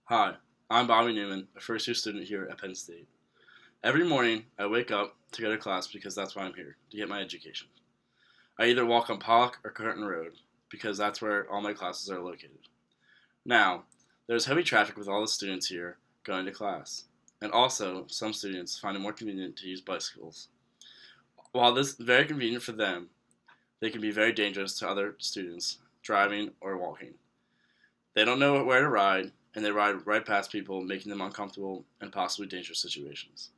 Hi, I'm Bobby Newman, a first year student here at Penn State. Every morning, I wake up to go to class because that's why I'm here, to get my education. I either walk on Pollock or Curtin Road because that's where all my classes are located. Now, there's heavy traffic with all the students here going to class, and also some students find it more convenient to use bicycles. While this is very convenient for them, they can be very dangerous to other students driving or walking. They don't know where to ride, and they ride right past people, making them uncomfortable and possibly dangerous situations.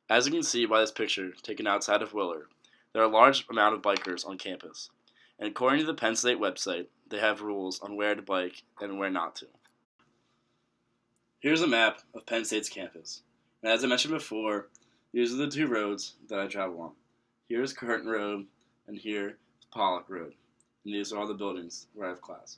As you can see by this picture taken outside of Willard, there are a large amount of bikers on campus, and according to the Penn State website, they have rules on where to bike and where not to. Here's a map of Penn State's campus, and as I mentioned before, these are the two roads that I travel on. Here's Curtin Road, and here is Pollock Road, and these are all the buildings where I have class.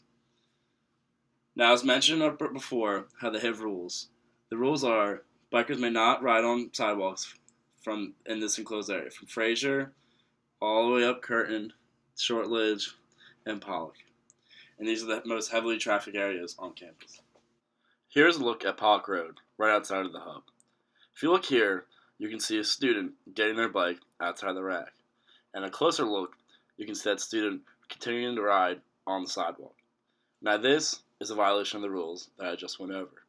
Now, as mentioned before, how they have rules. The rules are bikers may not ride on sidewalks from in this enclosed area, from Fraser all the way up Curtin, Shortledge, and Pollock. And these are the most heavily trafficked areas on campus. Here's a look at Pollock Road, right outside of the hub. If you look here, you can see a student getting their bike outside the rack. And a closer look, you can see that student continuing to ride on the sidewalk. Now this is a violation of the rules that I just went over.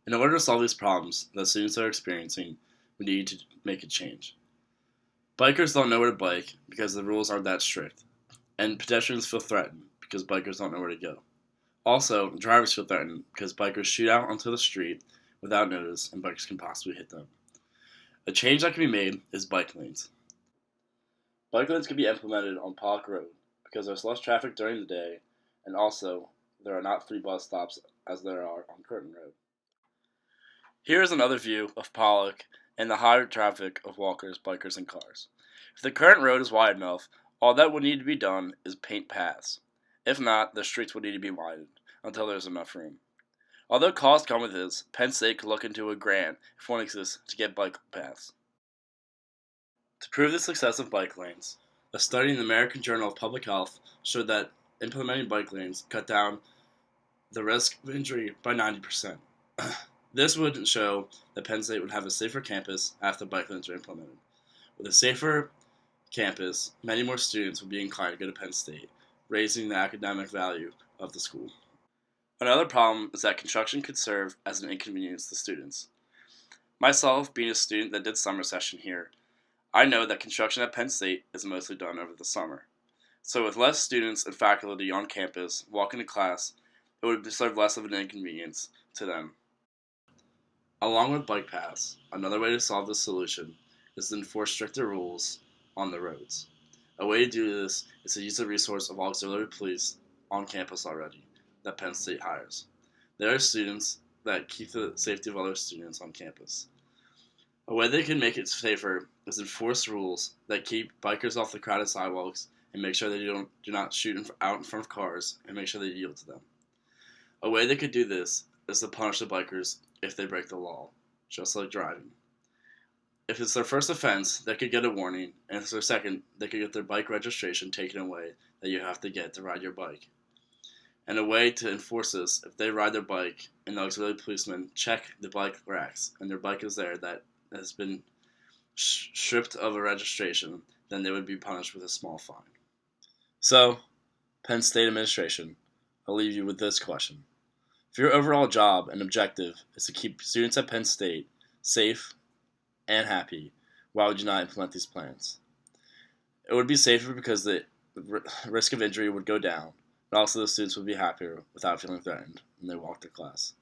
In order to solve these problems that students are experiencing, we need to make a change. Bikers don't know where to bike because the rules aren't that strict, and pedestrians feel threatened because bikers don't know where to go. Also, drivers feel threatened because bikers shoot out onto the street without notice and bikers can possibly hit them. A change that can be made is bike lanes. Bike lanes can be implemented on Pollock Road because there's less traffic during the day, and also there are not 3 bus stops as there are on Curtin Road. Here is another view of Pollock and the high traffic of walkers, bikers, and cars. If the current road is wide enough, all that would need to be done is paint paths. If not, the streets would need to be widened until there's enough room. Although costs come with this, Penn State could look into a grant if one exists to get bike paths. To prove the success of bike lanes, a study in the American Journal of Public Health showed that implementing bike lanes cut down the risk of injury by 90%. This would show that Penn State would have a safer campus after bike lanes are implemented. With a safer campus, many more students would be inclined to go to Penn State, raising the academic value of the school. Another problem is that construction could serve as an inconvenience to students. Myself, being a student that did summer session here, I know that construction at Penn State is mostly done over the summer. So with less students and faculty on campus walking to class, it would serve less of an inconvenience to them. Along with bike paths, another way to solve this solution is to enforce stricter rules on the roads. A way to do this is to use the resource of auxiliary police on campus already that Penn State hires. There are students that keep the safety of other students on campus. A way they can make it safer is enforce rules that keep bikers off the crowded sidewalks and make sure they do not shoot out in front of cars and make sure they yield to them. A way they could do this is to punish the bikers if they break the law, just like driving. If it's their first offense, they could get a warning, and if it's their second, they could get their bike registration taken away that you have to get to ride your bike. And a way to enforce this, if they ride their bike and the auxiliary policemen check the bike racks and their bike is there that has been stripped of a registration, then they would be punished with a small fine. So, Penn State administration, I'll leave you with this question. If your overall job and objective is to keep students at Penn State safe and happy, why would you not implement these plans? It would be safer because the risk of injury would go down, but also the students would be happier without feeling threatened when they walk to class.